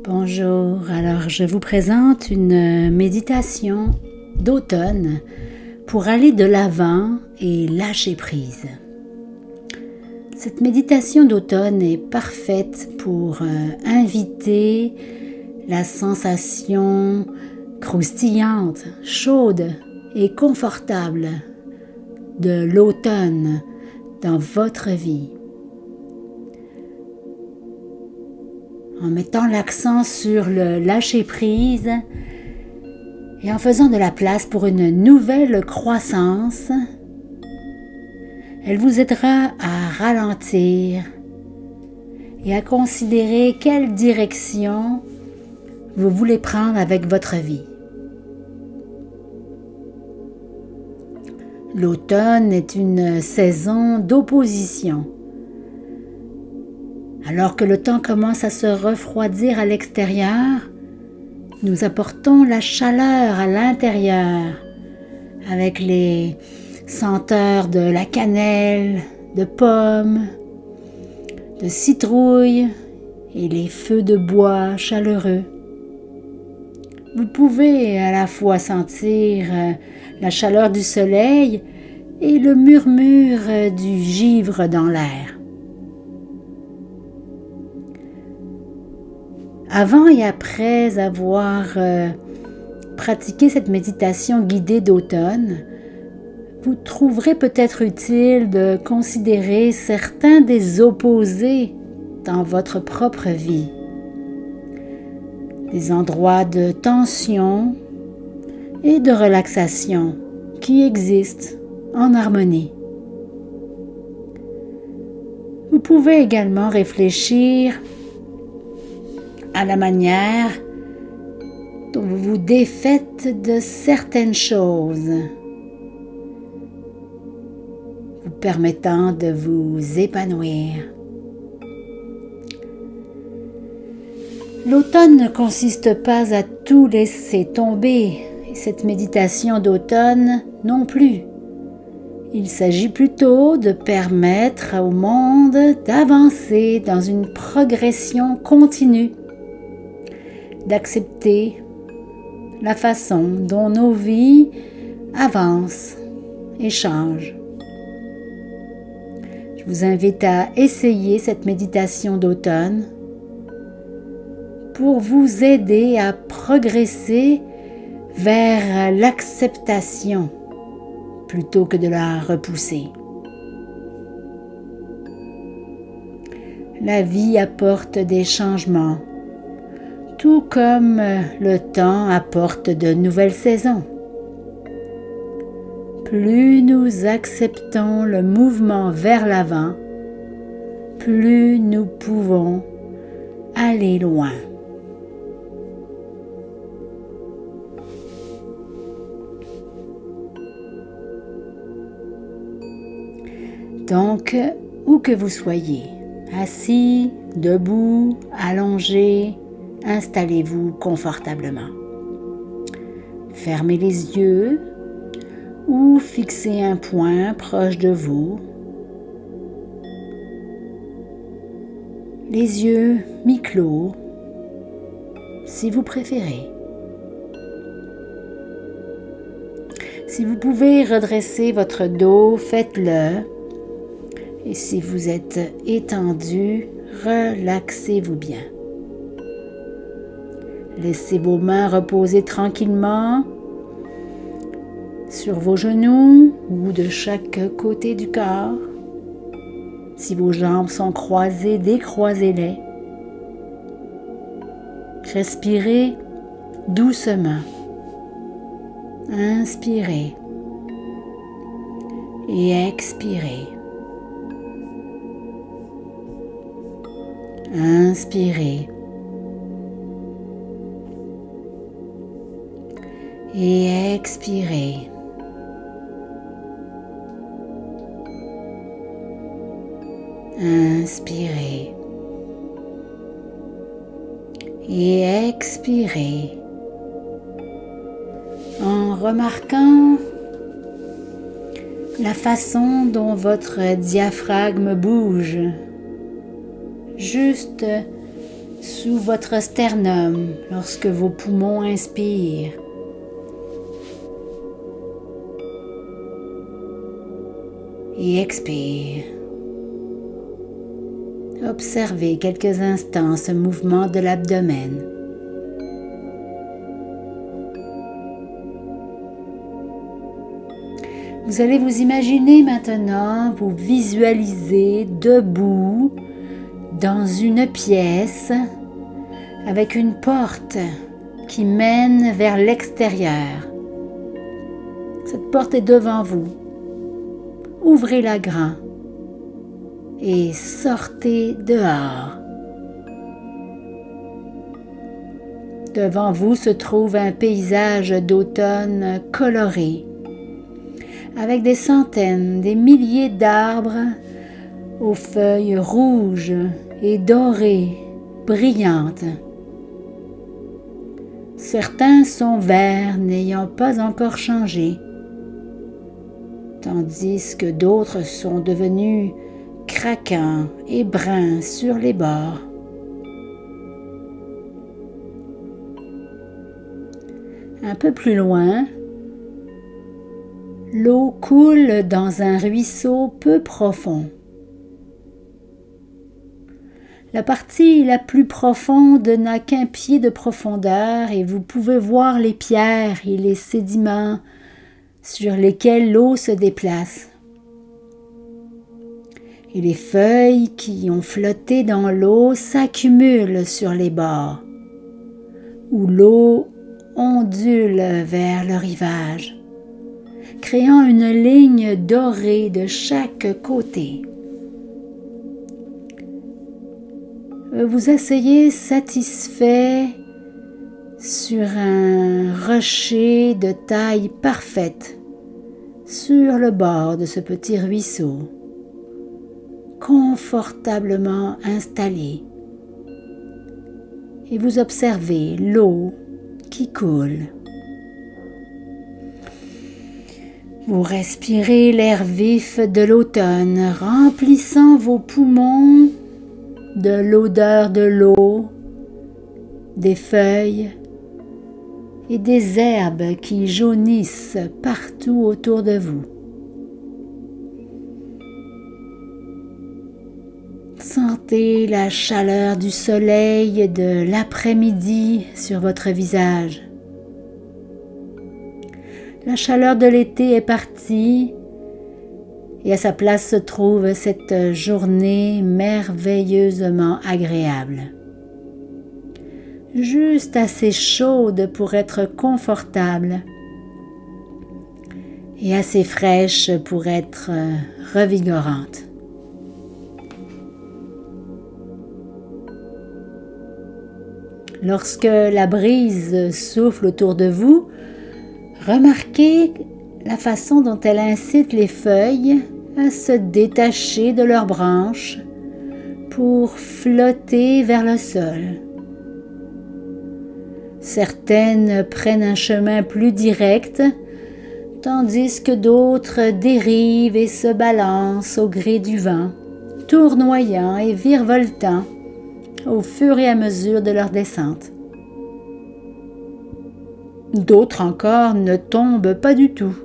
Bonjour, alors je vous présente une méditation d'automne pour aller de l'avant et lâcher prise. Cette méditation d'automne est parfaite pour inviter la sensation croustillante, chaude et confortable de l'automne dans votre vie. En mettant l'accent sur le lâcher-prise et en faisant de la place pour une nouvelle croissance, elle vous aidera à ralentir et à considérer quelle direction vous voulez prendre avec votre vie. L'automne est une saison d'opposition. Alors que le temps commence à se refroidir à l'extérieur, nous apportons la chaleur à l'intérieur avec les senteurs de la cannelle, de pommes, de citrouille et les feux de bois chaleureux. Vous pouvez à la fois sentir la chaleur du soleil et le murmure du givre dans l'air. Avant et après avoir pratiqué cette méditation guidée d'automne, vous trouverez peut-être utile de considérer certains des opposés dans votre propre vie. Des endroits de tension et de relaxation qui existent en harmonie. Vous pouvez également réfléchir à la manière dont vous vous défaites de certaines choses, vous permettant de vous épanouir. L'automne ne consiste pas à tout laisser tomber, et cette méditation d'automne non plus. Il s'agit plutôt de permettre au monde d'avancer dans une progression continue, d'accepter la façon dont nos vies avancent et changent. Je vous invite à essayer cette méditation d'automne pour vous aider à progresser vers l'acceptation plutôt que de la repousser. La vie apporte des changements, tout comme le temps apporte de nouvelles saisons. Plus nous acceptons le mouvement vers l'avant, plus nous pouvons aller loin. Donc, où que vous soyez, assis, debout, allongé, installez-vous confortablement. Fermez les yeux ou fixez un point proche de vous. Les yeux mi-clos, si vous préférez. Si vous pouvez redresser votre dos, faites-le. Et si vous êtes étendu, relaxez-vous bien. Laissez vos mains reposer tranquillement sur vos genoux ou de chaque côté du corps. Si vos jambes sont croisées, décroisez-les. Respirez doucement. Inspirez et expirez. Inspirez et expirez. Inspirez et expirez en remarquant la façon dont votre diaphragme bouge juste sous votre sternum lorsque vos poumons inspirent. Et expire. Observez quelques instants ce mouvement de l'abdomen. Vous allez vous imaginer maintenant, vous visualiser debout dans une pièce avec une porte qui mène vers l'extérieur. Cette porte est devant vous. Ouvrez-la grand et sortez dehors. Devant vous se trouve un paysage d'automne coloré, avec des centaines, des milliers d'arbres aux feuilles rouges et dorées, brillantes. Certains sont verts, n'ayant pas encore changé, tandis que d'autres sont devenus craquants et bruns sur les bords. Un peu plus loin, l'eau coule dans un ruisseau peu profond. La partie la plus profonde n'a qu'un pied de profondeur et vous pouvez voir les pierres et les sédiments sur lesquels l'eau se déplace. Et les feuilles qui ont flotté dans l'eau s'accumulent sur les bords, où l'eau ondule vers le rivage, créant une ligne dorée de chaque côté. Vous asseyez satisfait sur un rocher de taille parfaite, sur le bord de ce petit ruisseau, confortablement installé, et vous observez l'eau qui coule. Vous respirez l'air vif de l'automne, remplissant vos poumons de l'odeur de l'eau, des feuilles et des herbes qui jaunissent partout autour de vous. Sentez la chaleur du soleil de l'après-midi sur votre visage. La chaleur de l'été est partie et à sa place se trouve cette journée merveilleusement agréable. Juste assez chaude pour être confortable et assez fraîche pour être revigorante. Lorsque la brise souffle autour de vous, remarquez la façon dont elle incite les feuilles à se détacher de leurs branches pour flotter vers le sol. Certaines prennent un chemin plus direct, tandis que d'autres dérivent et se balancent au gré du vent, tournoyant et virevoltant au fur et à mesure de leur descente. D'autres encore ne tombent pas du tout,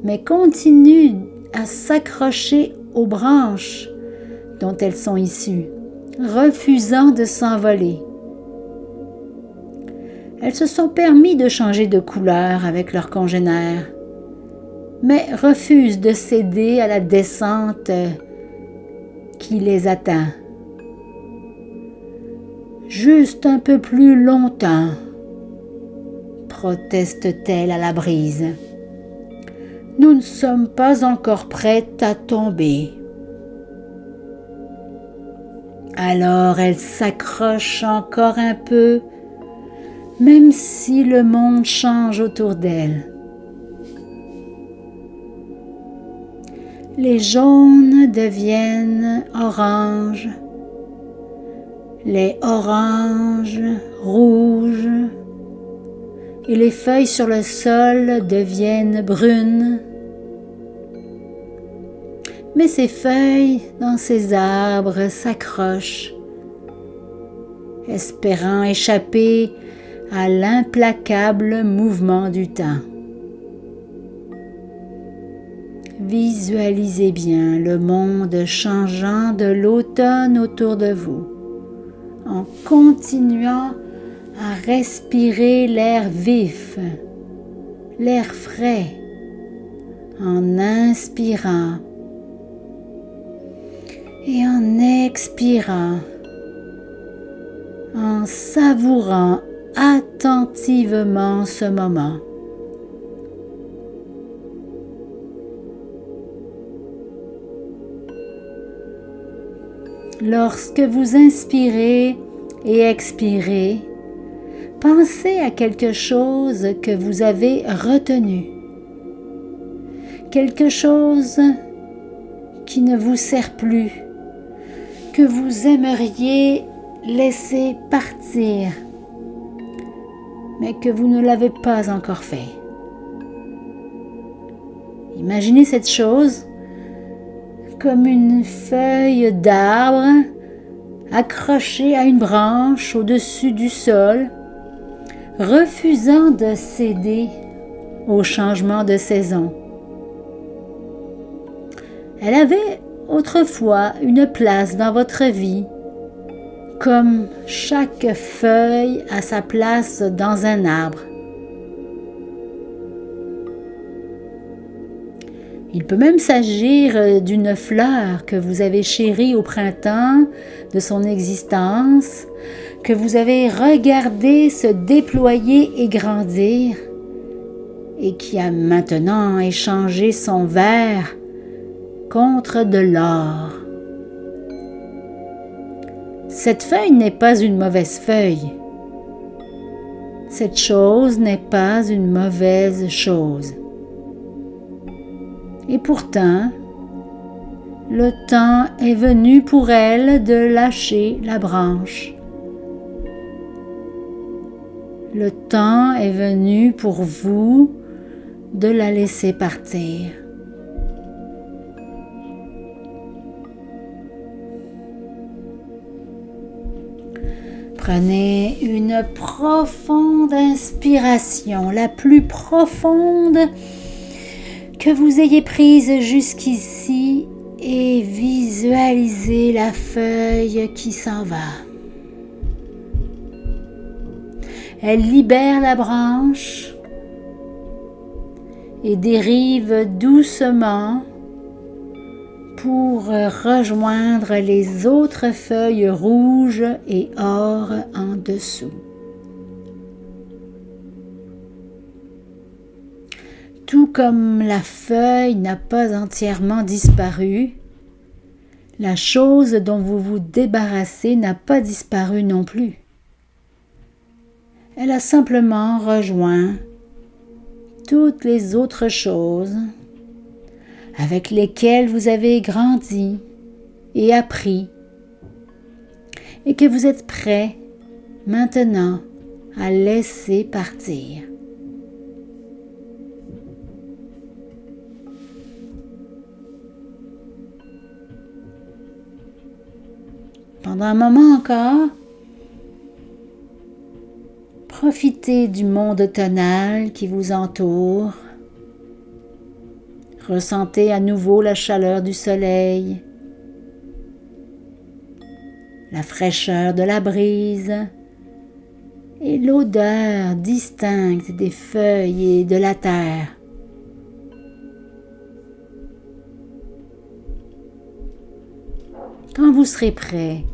mais continuent à s'accrocher aux branches dont elles sont issues, refusant de s'envoler. Elles se sont permis de changer de couleur avec leurs congénères, mais refusent de céder à la descente qui les atteint. Juste un peu plus longtemps, proteste-t-elle à la brise. Nous ne sommes pas encore prêtes à tomber. Alors elle s'accroche encore un peu, même si le monde change autour d'elle. Les jaunes deviennent oranges, les oranges rouges, et les feuilles sur le sol deviennent brunes. Mais ces feuilles dans ces arbres s'accrochent espérant échapper à l'implacable mouvement du temps. Visualisez bien le monde changeant de l'automne autour de vous, en continuant à respirer l'air vif, l'air frais, en inspirant et en expirant, en savourant attentivement ce moment. Lorsque vous inspirez et expirez, pensez à quelque chose que vous avez retenu, quelque chose qui ne vous sert plus, que vous aimeriez laisser partir, mais que vous ne l'avez pas encore fait. Imaginez cette chose comme une feuille d'arbre accrochée à une branche au-dessus du sol, refusant de céder au changement de saison. Elle avait autrefois une place dans votre vie, comme chaque feuille a sa place dans un arbre. Il peut même s'agir d'une fleur que vous avez chérie au printemps de son existence, que vous avez regardée se déployer et grandir, et qui a maintenant échangé son vert contre de l'or. Cette feuille n'est pas une mauvaise feuille. Cette chose n'est pas une mauvaise chose. Et pourtant, le temps est venu pour elle de lâcher la branche. Le temps est venu pour vous de la laisser partir. Prenez une profonde inspiration, la plus profonde que vous ayez prise jusqu'ici, et visualisez la feuille qui s'en va. Elle libère la branche et dérive doucement pour rejoindre les autres feuilles rouges et or en dessous. Tout comme la feuille n'a pas entièrement disparu, la chose dont vous vous débarrassez n'a pas disparu non plus. Elle a simplement rejoint toutes les autres choses avec lesquelles vous avez grandi et appris, et que vous êtes prêt maintenant à laisser partir. Pendant un moment encore, profitez du monde automnal qui vous entoure. Ressentez à nouveau la chaleur du soleil, la fraîcheur de la brise et l'odeur distincte des feuilles et de la terre. Quand vous serez prêt,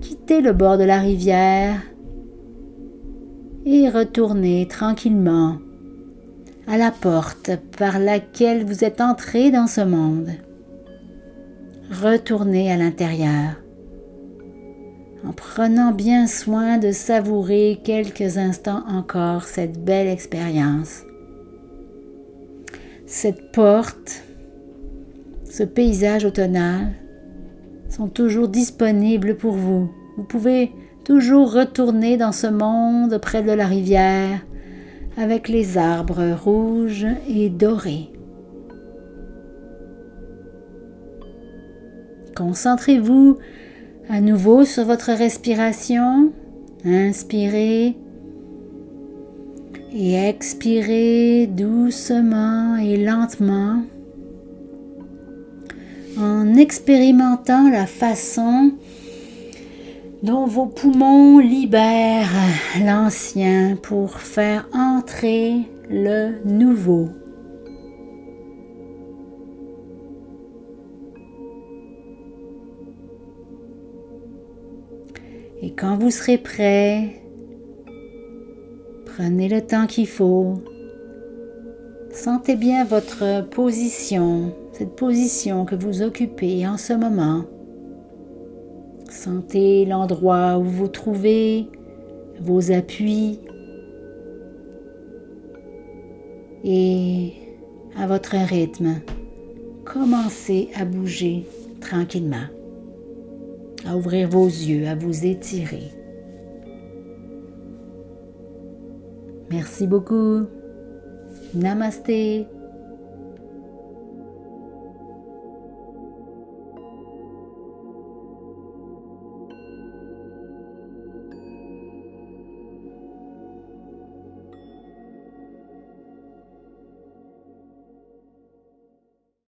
quittez le bord de la rivière et retournez tranquillement à la porte par laquelle vous êtes entré dans ce monde. Retournez à l'intérieur en prenant bien soin de savourer quelques instants encore cette belle expérience. Cette porte, ce paysage automnal sont toujours disponibles pour vous. Vous pouvez toujours retourner dans ce monde près de la rivière avec les arbres rouges et dorés. Concentrez-vous À nouveau sur votre respiration, inspirez et expirez doucement et lentement en expérimentant la façon dont vos poumons libèrent l'ancien pour faire entrer le nouveau. Et quand vous serez prêt, prenez le temps qu'il faut. Sentez bien votre position, cette position que vous occupez en ce moment. Sentez l'endroit où vous vous trouvez, vos appuis. Et à votre rythme, commencez à bouger tranquillement, à ouvrir vos yeux, à vous étirer. Merci beaucoup. Namasté.